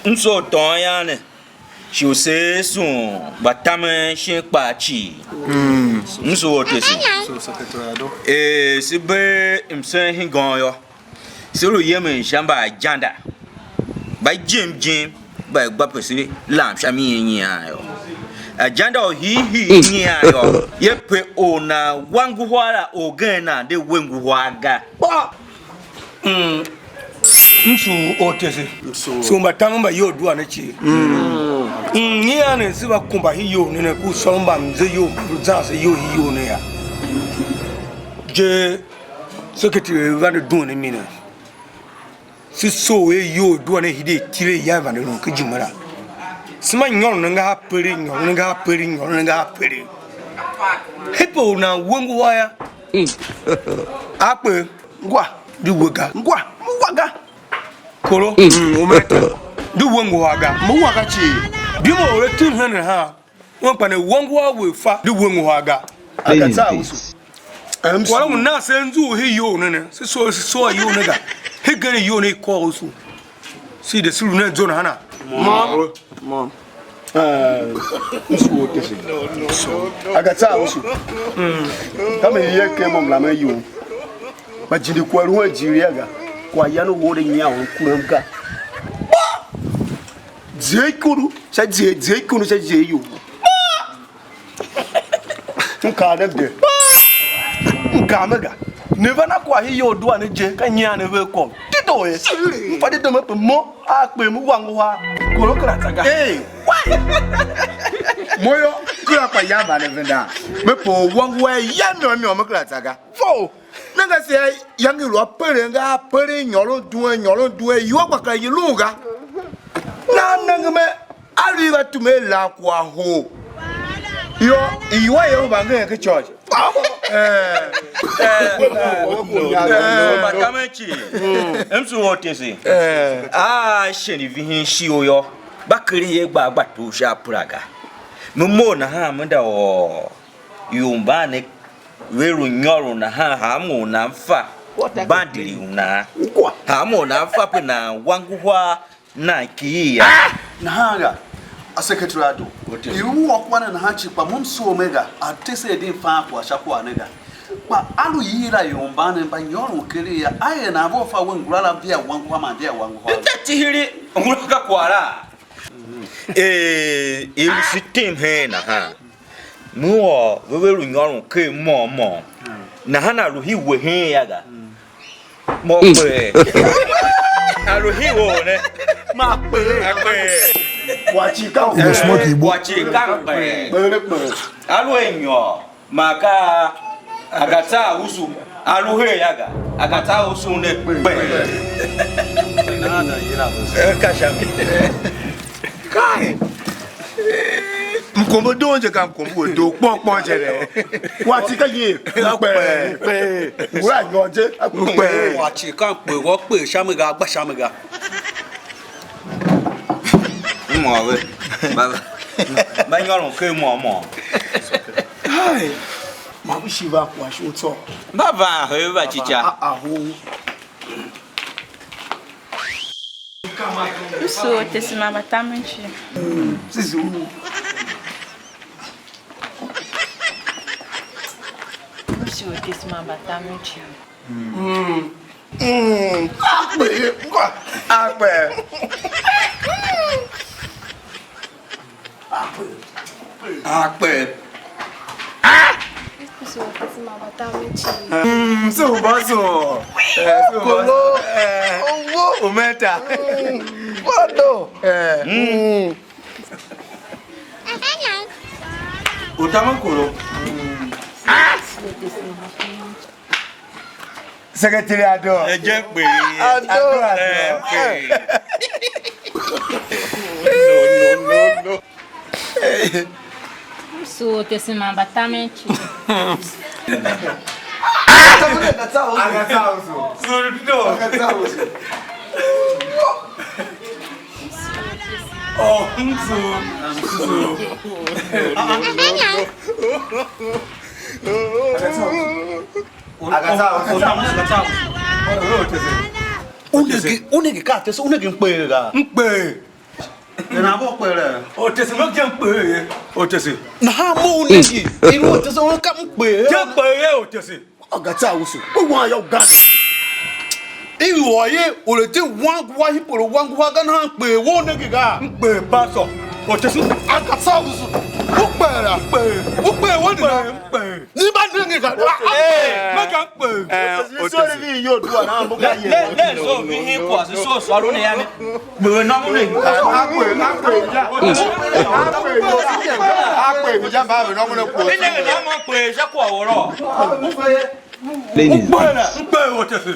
Mso Toyane. She will say soon, but Mbatamen she pachi. Mso what is So secretary. Sibe himself he gone yo. So Yemen Shamba Janda. By Jim by Bapesi Lamp Shami yo. A janda he nya yo. Yepe ona wanguwara ogena de wenguwaga. Msu otese. So Mbatamen ba yo do anachi. Ni ane siba kumba hiyo nene ku solomba mze yo ruzanse yo hiyo ne ya. Je secretary van do ne mina. Si so e yo do ne hide tire ya van no kujimara. Sima nyon nga peri nyon nga peri nyon nga peri. Hepo na wengu waya. Akpe ngwa diwega ngwa muwaga. Kolo ometa diwengu waga muwaga chi. Bimo ore 200 ha. Won pa ne wengu wa we fa diwengu waga. Akata usu. Wala mun na senzu he yo nene. So yo nega. He gere yo ne ko usu. Si de suru na zona hana. Mom. Usu otese. Akata usu. Kama yeke mom la mayu. Ba jinde ko ru ajiri aga. Kwa yano wo de nya won kuramka. Zekuru, sa zekuru sa zeyu. Nkadabde. Nkamaga. Never na kwa hiyo do ane je ka nya na we kom. Tito e. Pade de mo mo akpe mu wangu ha. Koro krataga. Eh. Why? Moyo kura pa ya ba ne venda. Me po wangu ya mi o mo krataga. Fo. Nanga se yangi lo pere nga pere nyolo duwe yo kwa ka yiluga. Na nangme arriva to me la kwa ho. Yo banga ke church. Mbatamen chi. Mso what is it? Sheni vihin shi oyo. Bakiri ye gba to sha praga. Mumo na ha mda o. Yumba ne weru nyoro na ha mo na mfa. Bandiri una. Ha mo na mfa pe na wanguwa na kiya. Na hanga. A secretary ado. You walk one and hachi pa mum so mega. A tese din fa po ashapo anega. Pa alu yira yomba ne ba nyoro kere ya. Aye na abo fa wen grala bia wankwa ma dia wankwa. Tati hiri ngulaka kwara. Il system he na ha. Nuo weweru nyoro ke mo. Na hana ruhi we he yaga. Mo pe. Aruhi wo ne. Ma pe. Wachika pe. Alu enyo maka agata usu aluhe yaga agata usu ne pe. Kashami. Kai. Mkombo donje kam kombo do pon jere. Wachika ye pe. Wa yoje pe. Wachika pe wo pe shamiga gba shamiga. Mo baba ba nyoro ke mo Hai ma bu shiva kwa shoto baba he ba chicha aho So tesi Mbatamen chi. Sizu So tesi Mbatamen chi. Akpe. So tesi Mbatamen chi. So baso. Kolo. Owo ometa. Wado. Utaman koro Secretary ado. eje pe No. So tesi Mbatamen chi. Agata uso. Oh, msu. Unegi kate so unegi mpega. Mpe. na bo pere o te se mo je pe o te se na ha mo ni gi iru te se won ka mpe je pe o te se oga ta wusu wo ayo ga iru oye o le te wan gwa hi poro wan gwa ga na pe wo ne gi ga pe pastor o te se aga ta wusu wo pe wo ni na pe ni ba ne gi ga ma kan pe o te se vi yo duwa na mo ga ye le so vi hin po si so so ro ne ya ni gbe na mu ne Akwe mi ja ba mi no mo ne ko ni ne na mo pe se ko aworo pe o te se